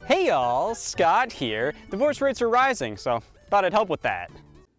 Hey y'all, Scott here. Divorce rates are rising, so thought I'd help with that.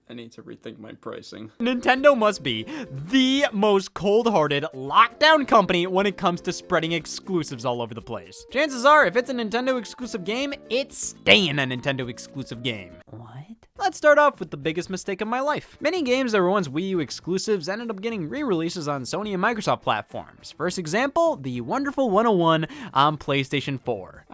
I need to rethink my pricing. Nintendo must be the most cold-hearted lockdown company when it comes to spreading exclusives all over the place. Chances are, if it's a Nintendo exclusive game, it's staying a Nintendo exclusive game. What? Let's start off with the biggest mistake of my life. Many games that were once Wii U exclusives ended up getting re-releases on Sony and Microsoft platforms. First example, the wonderful 101 on PlayStation 4.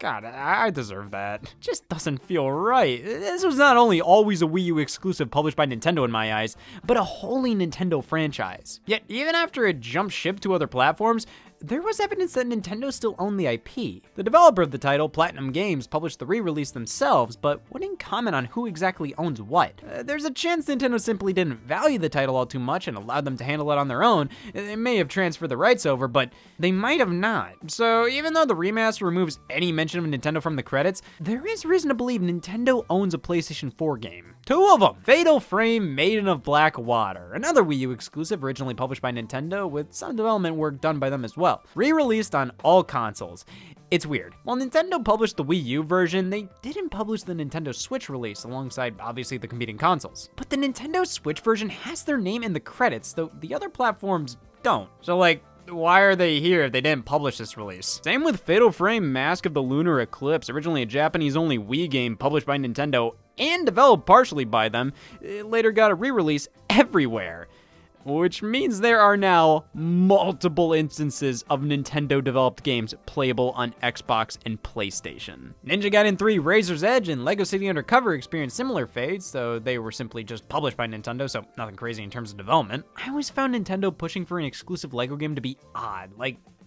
God, I deserve that. Just doesn't feel right. This was not only always a Wii U exclusive published by Nintendo in my eyes, but a wholly Nintendo franchise. Yet, even after it jumped ship to other platforms, there was evidence that Nintendo still owned the IP. The developer of the title, Platinum Games, published the re-release themselves, but wouldn't comment on who exactly owns what. There's a chance Nintendo simply didn't value the title all too much and allowed them to handle it on their own. They may have transferred the rights over, but they might have not. So even though the remaster removes any mention of Nintendo from the credits, there is reason to believe Nintendo owns a PlayStation 4 game. Two of them! Fatal Frame Maiden of Black Water, another Wii U exclusive originally published by Nintendo with some development work done by them as well. Re-released on all consoles. It's weird. While Nintendo published the Wii U version, they didn't publish the Nintendo Switch release alongside, obviously, the competing consoles. But the Nintendo Switch version has their name in the credits, though the other platforms don't. So why are they here if they didn't publish this release? Same with Fatal Frame Mask of the Lunar Eclipse, originally a Japanese-only Wii game published by Nintendo and developed partially by them. It later got a re-release everywhere, which means there are now multiple instances of Nintendo-developed games playable on Xbox and PlayStation. Ninja Gaiden 3 Razor's Edge and Lego City Undercover experienced similar fates, though they were simply just published by Nintendo, so nothing crazy in terms of development. I always found Nintendo pushing for an exclusive Lego game to be odd.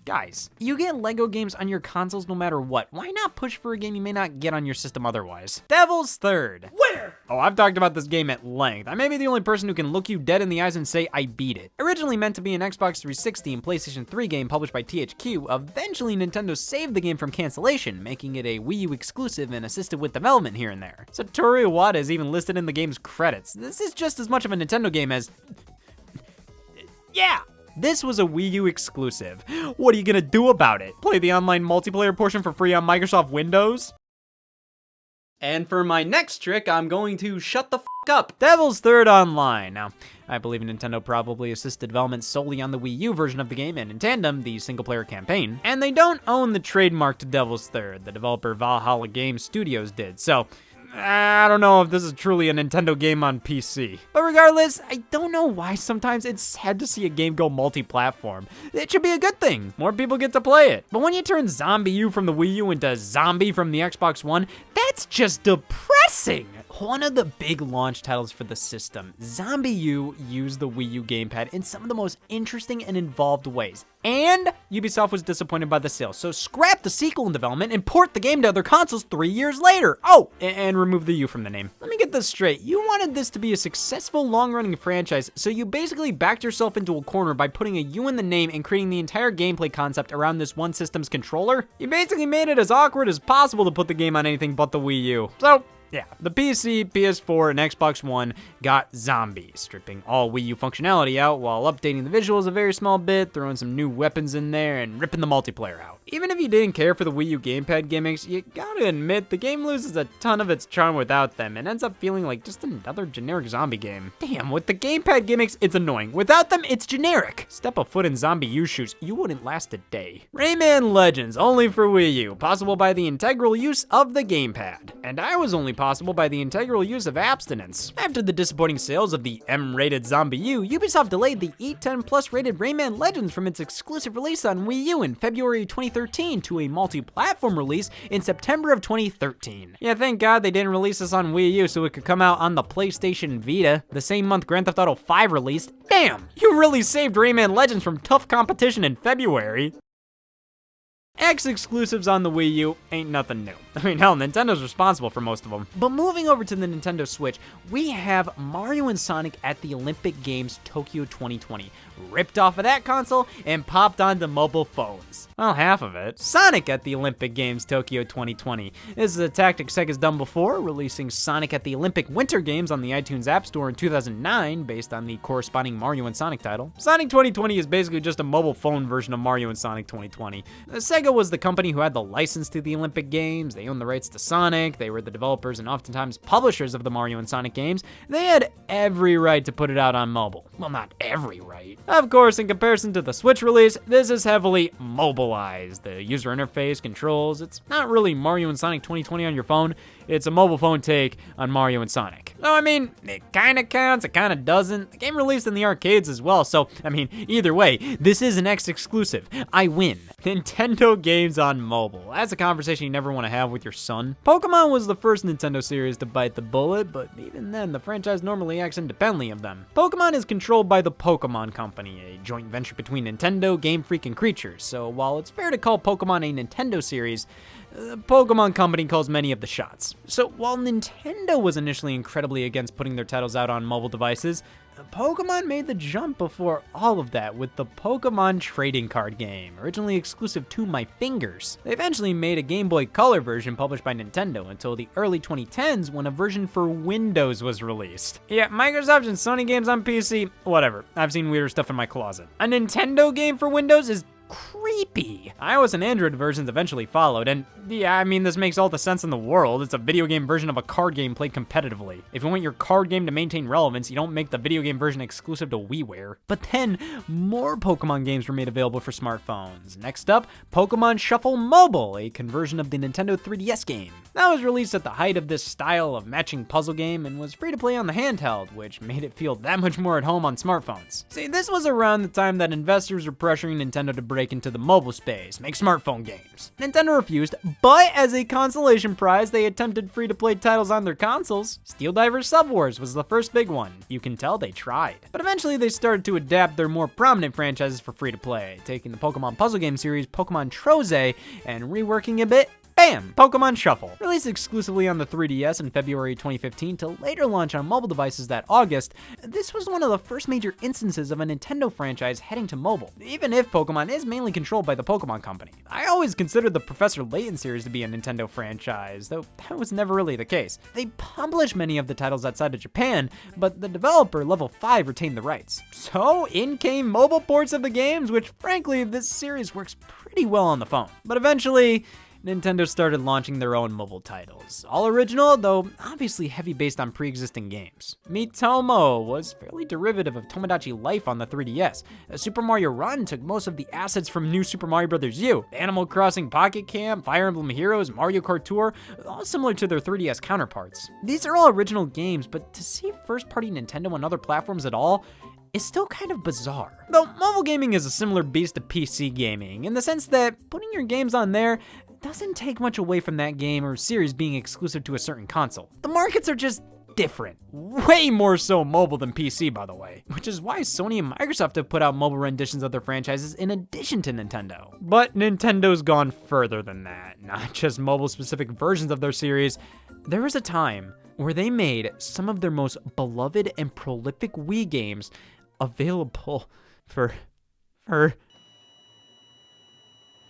Guys, you get Lego games on your consoles no matter what. Why not push for a game you may not get on your system otherwise? Devil's Third. Where? Oh, I've talked about this game at length. I may be the only person who can look you dead in the eyes and say I beat it. Originally meant to be an Xbox 360 and PlayStation 3 game published by THQ, eventually Nintendo saved the game from cancellation, making it a Wii U exclusive and assisted with development here and there. Satoru Iwata is even listed in the game's credits. This is just as much of a Nintendo game as... yeah! This was a Wii U exclusive. What are you gonna do about it? Play the online multiplayer portion for free on Microsoft Windows? And for my next trick, I'm going to shut the f*** up. Devil's Third Online. Now, I believe Nintendo probably assisted development solely on the Wii U version of the game and in tandem, the single-player campaign. And they don't own the trademark to Devil's Third. The developer Valhalla Game Studios did, so... I don't know if this is truly a Nintendo game on PC. But regardless, I don't know why sometimes it's sad to see a game go multi-platform. It should be a good thing. More people get to play it. But when you turn Zombie U from the Wii U into Zombie from the Xbox One, that's just depressing. One of the big launch titles for the system, Zombie U used the Wii U gamepad in some of the most interesting and involved ways. And Ubisoft was disappointed by the sales, so scrap the sequel in development and port the game to other consoles 3 years later. Oh, and remove the U from the name. Let me get this straight. You wanted this to be a successful long-running franchise, so you basically backed yourself into a corner by putting a U in the name and creating the entire gameplay concept around this one system's controller? You basically made it as awkward as possible to put the game on anything but the Wii U. So, yeah, the PC, PS4, and Xbox One got Zombie, stripping all Wii U functionality out while updating the visuals a very small bit, throwing some new weapons in there, and ripping the multiplayer out. Even if you didn't care for the Wii U gamepad gimmicks, you gotta admit the game loses a ton of its charm without them and ends up feeling like just another generic zombie game. Damn, with the gamepad gimmicks, it's annoying. Without them, it's generic. Step a foot in Zombie U shoes, you wouldn't last a day. Rayman Legends, only for Wii U, possible by the integral use of the gamepad. And I was only possible by the integral use of abstinence. After the disappointing sales of the M-rated Zombie U, Ubisoft delayed the E10+ rated Rayman Legends from its exclusive release on Wii U in February 2013 to a multi-platform release in September of 2013. Yeah, thank God they didn't release this on Wii U so it could come out on the PlayStation Vita, the same month Grand Theft Auto 5 released. Damn, you really saved Rayman Legends from tough competition in February. X exclusives on the Wii U ain't nothing new. I mean, hell, Nintendo's responsible for most of them. But moving over to the Nintendo Switch, we have Mario and Sonic at the Olympic Games Tokyo 2020, ripped off of that console and popped onto mobile phones. Well, half of it. Sonic at the Olympic Games Tokyo 2020. This is a tactic Sega's done before, releasing Sonic at the Olympic Winter Games on the iTunes App Store in 2009, based on the corresponding Mario and Sonic title. Sonic 2020 is basically just a mobile phone version of Mario and Sonic 2020. Sega Nintendo was the company who had the license to the Olympic Games, they owned the rights to Sonic, they were the developers and oftentimes publishers of the Mario and Sonic games. They had every right to put it out on mobile. Well, not every right. Of course, in comparison to the Switch release, this is heavily mobilized. The user interface, controls, it's not really Mario and Sonic 2020 on your phone, it's a mobile phone take on Mario and Sonic. So, I mean, it kinda counts, it kinda doesn't. The game released in the arcades as well, so, I mean, either way, this is an X exclusive. I win. Nintendo games on mobile. That's a conversation you never want to have with your son. Pokemon was the first Nintendo series to bite the bullet, but even then, the franchise normally acts independently of them. Pokemon is controlled by the Pokémon Company, a joint venture between Nintendo, Game Freak, and Creatures, so while it's fair to call Pokemon a Nintendo series, the Pokémon Company calls many of the shots. So while Nintendo was initially incredibly against putting their titles out on mobile devices, Pokemon made the jump before all of that with the Pokemon trading card game, originally exclusive to my fingers. They eventually made a Game Boy Color version published by Nintendo until the early 2010s when a version for Windows was released. Yeah, Microsoft and Sony games on PC, whatever. I've seen weirder stuff in my closet. A Nintendo game for Windows is creepy. iOS and Android versions eventually followed, and yeah, I mean, this makes all the sense in the world. It's a video game version of a card game played competitively. If you want your card game to maintain relevance, you don't make the video game version exclusive to WiiWare. But then, more Pokemon games were made available for smartphones. Next up, Pokemon Shuffle Mobile, a conversion of the Nintendo 3DS game. That was released at the height of this style of matching puzzle game and was free to play on the handheld, which made it feel that much more at home on smartphones. See, this was around the time that investors were pressuring Nintendo to break into the mobile space, make smartphone games. Nintendo refused, but as a consolation prize, they attempted free-to-play titles on their consoles. Steel Diver Sub Wars was the first big one. You can tell they tried. But eventually they started to adapt their more prominent franchises for free-to-play, taking the Pokemon puzzle game series Pokemon Troze and reworking a bit. Bam! Pokemon Shuffle. Released exclusively on the 3DS in February 2015 to later launch on mobile devices that August, this was one of the first major instances of a Nintendo franchise heading to mobile, even if Pokemon is mainly controlled by the Pokemon Company. I always considered the Professor Layton series to be a Nintendo franchise, though that was never really the case. They published many of the titles outside of Japan, but the developer, Level 5, retained the rights. So in came mobile ports of the games, which frankly, this series works pretty well on the phone. But eventually, Nintendo started launching their own mobile titles. All original, though obviously heavy based on pre-existing games. Miitomo was fairly derivative of Tomodachi Life on the 3DS. Super Mario Run took most of the assets from New Super Mario Bros. U. Animal Crossing Pocket Camp, Fire Emblem Heroes, Mario Kart Tour, all similar to their 3DS counterparts. These are all original games, but to see first-party Nintendo on other platforms at all is still kind of bizarre. Though mobile gaming is a similar beast to PC gaming, in the sense that putting your games on there doesn't take much away from that game or series being exclusive to a certain console. The markets are just different. Way more so mobile than PC, by the way. Which is why Sony and Microsoft have put out mobile renditions of their franchises in addition to Nintendo. But Nintendo's gone further than that. Not just mobile-specific versions of their series. There was a time where they made some of their most beloved and prolific Wii games available for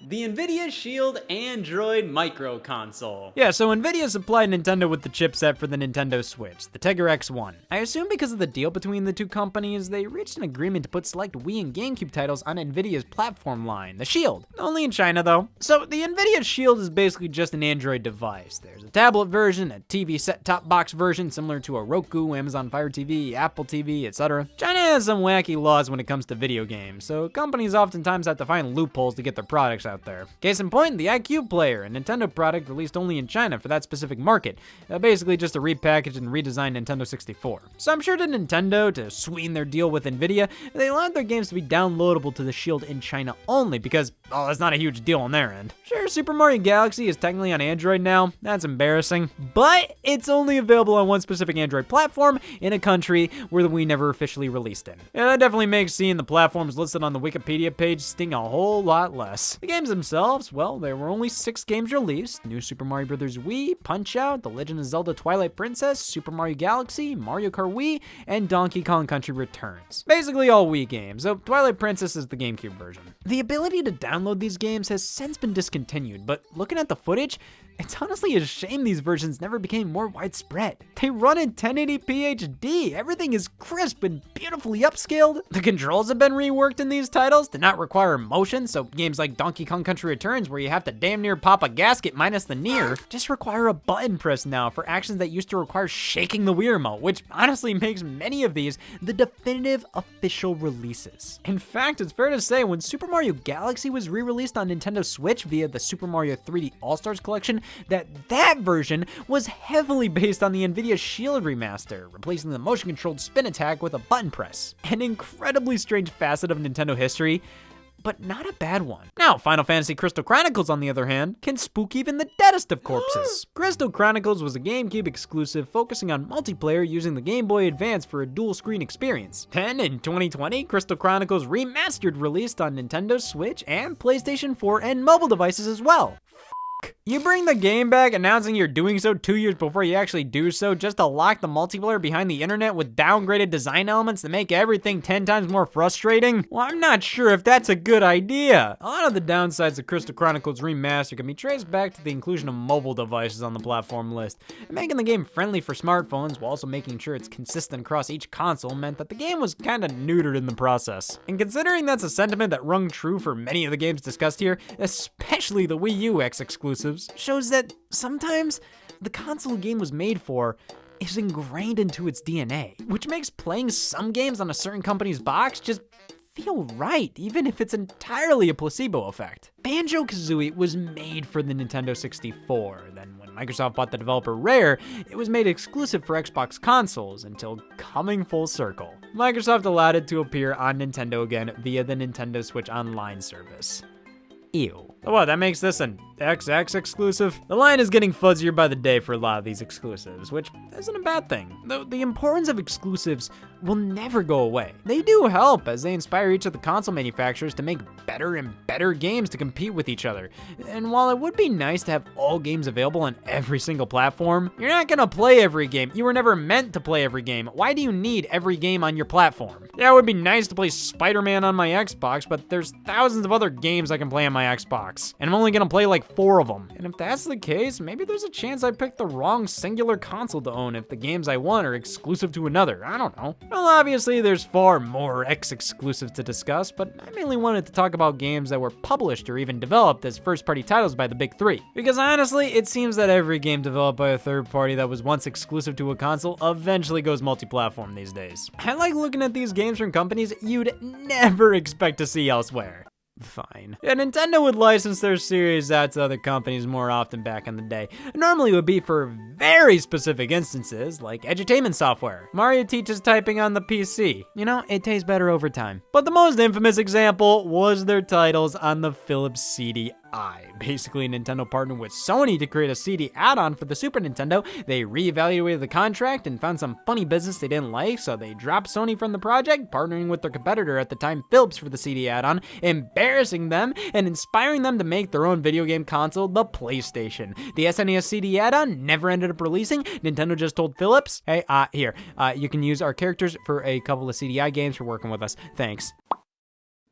the Nvidia Shield Android micro console. Yeah, so Nvidia supplied Nintendo with the chipset for the Nintendo Switch, the Tegra X1. I assume because of the deal between the two companies, they reached an agreement to put select Wii and GameCube titles on Nvidia's platform line, the Shield. Only in China though. So the Nvidia Shield is basically just an Android device. There's a tablet version, a TV set-top box version similar to a Roku, Amazon Fire TV, Apple TV, etc. China has some wacky laws when it comes to video games, so companies oftentimes have to find loopholes to get their products out there. Case in point, the iQube player, a Nintendo product released only in China for that specific market. Basically just a repackaged and redesigned Nintendo 64. So I'm sure to Nintendo, to sweeten their deal with Nvidia, they allowed their games to be downloadable to the Shield in China only because, oh, that's not a huge deal on their end. Sure, Super Mario Galaxy is technically on Android now, that's embarrassing, but it's only available on one specific Android platform in a country where the Wii never officially released in. Yeah, that definitely makes seeing the platforms listed on the Wikipedia page sting a whole lot less. The games themselves, well, there were only 6 games released: New Super Mario Bros. Wii, Punch-Out!, The Legend of Zelda Twilight Princess, Super Mario Galaxy, Mario Kart Wii, and Donkey Kong Country Returns. Basically all Wii games, though Twilight Princess is the GameCube version. The ability to download these games has since been discontinued, but looking at the footage, It's honestly a shame these versions never became more widespread. They run in 1080p HD, everything is crisp and beautifully upscaled. The controls have been reworked in these titles to not require motion, so games like Donkey Kong Country Returns, where you have to damn near pop a gasket minus the near, just require a button press now for actions that used to require shaking the Wii remote, which honestly makes many of these the definitive official releases. In fact, it's fair to say when Super Mario Galaxy was re-released on Nintendo Switch via the Super Mario 3D All-Stars collection, that version was heavily based on the Nvidia Shield remaster, replacing the motion-controlled spin attack with a button press. An incredibly strange facet of Nintendo history, but not a bad one. Now, Final Fantasy Crystal Chronicles, on the other hand, can spook even the deadest of corpses. Crystal Chronicles was a GameCube exclusive focusing on multiplayer using the Game Boy Advance for a dual-screen experience. Then, in 2020, Crystal Chronicles Remastered released on Nintendo Switch and PlayStation 4 and mobile devices as well. You bring the game back announcing you're doing so 2 years before you actually do so just to lock the multiplayer behind the internet with downgraded design elements that make everything 10 times more frustrating? Well, I'm not sure if that's a good idea. A lot of the downsides of Crystal Chronicles Remastered can be traced back to the inclusion of mobile devices on the platform list. And making the game friendly for smartphones while also making sure it's consistent across each console meant that the game was kinda neutered in the process. And considering that's a sentiment that rung true for many of the games discussed here, especially the Wii U X exclusives, shows that sometimes the console a game was made for is ingrained into its DNA, which makes playing some games on a certain company's box just feel right, even if it's entirely a placebo effect. Banjo-Kazooie was made for the Nintendo 64. Then when Microsoft bought the developer Rare, it was made exclusive for Xbox consoles until coming full circle. Microsoft allowed it to appear on Nintendo again via the Nintendo Switch Online service. Ew. Oh, what, that makes this an XX exclusive? The line is getting fuzzier by the day for a lot of these exclusives, which isn't a bad thing. Though the importance of exclusives will never go away. They do help as they inspire each of the console manufacturers to make better and better games to compete with each other. And while it would be nice to have all games available on every single platform, you're not gonna play every game. You were never meant to play every game. Why do you need every game on your platform? Yeah, it would be nice to play Spider-Man on my Xbox, but there's thousands of other games I can play on my Xbox, and I'm only gonna play like 4 of them. And if that's the case, maybe there's a chance I picked the wrong singular console to own if the games I want are exclusive to another. I don't know. Well, obviously there's far more X-exclusives to discuss, but I mainly wanted to talk about games that were published or even developed as first-party titles by the big three. Because honestly, it seems that every game developed by a third party that was once exclusive to a console eventually goes multi-platform these days. I like looking at these games from companies you'd never expect to see elsewhere. Fine. Yeah, Nintendo would license their series out to other companies more often back in the day. Normally it would be for very specific instances, like edutainment software. Mario teaches typing on the PC. You know, it tastes better over time. But the most infamous example was their titles on the Philips CDI. Basically, Nintendo partnered with Sony to create a CD add-on for the Super Nintendo. They reevaluated the contract and found some funny business they didn't like, so they dropped Sony from the project, partnering with their competitor at the time, Philips, for the CD add-on, embarrassing them and inspiring them to make their own video game console, the PlayStation. The SNES CD add-on never ended up releasing. Nintendo just told Philips, hey, here, you can use our characters for a couple of CDI games for working with us. Thanks.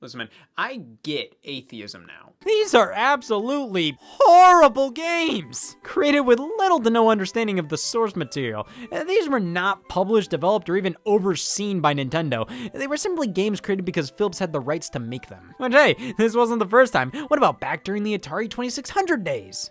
Listen, man, I get atheism now. These are absolutely horrible games, created with little to no understanding of the source material. These were not published, developed, or even overseen by Nintendo. They were simply games created because Philips had the rights to make them. But hey, this wasn't the first time. What about back during the Atari 2600 days?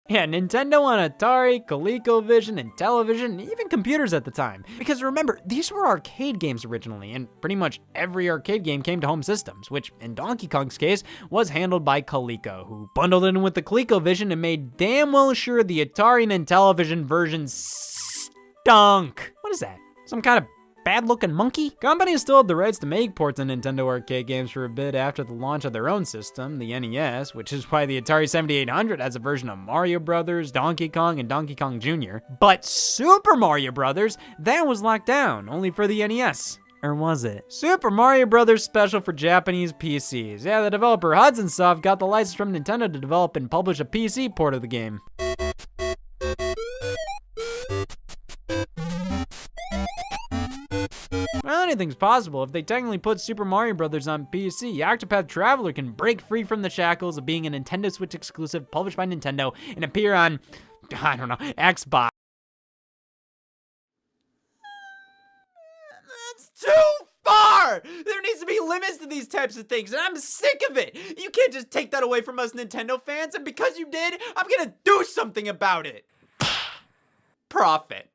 Yeah, Nintendo on Atari, ColecoVision, and television, and even computers at the time. Because remember, these were arcade games originally, and pretty much every arcade game came to home systems, which in Donkey Kong's case was handled by Coleco, who bundled in with the ColecoVision and made damn well sure the Atari and Intellivision versions stunk. What is that? Some kind of bad-looking monkey? Companies still had the rights to make ports of Nintendo arcade games for a bit after the launch of their own system, the NES, which is why the Atari 7800 has a version of Mario Brothers, Donkey Kong, and Donkey Kong Jr. But Super Mario Brothers, that was locked down, only for the NES. Or was it? Super Mario Brothers special for Japanese PCs. Yeah, the developer Hudson Soft got the license from Nintendo to develop and publish a PC port of the game. Not only anything's possible. If they technically put Super Mario Bros. On PC, Octopath Traveler can break free from the shackles of being a Nintendo Switch exclusive published by Nintendo and appear on, I don't know, Xbox. That's too far! There needs to be limits to these types of things, and I'm sick of it! You can't just take that away from us Nintendo fans, and because you did, I'm gonna do something about it! Profit.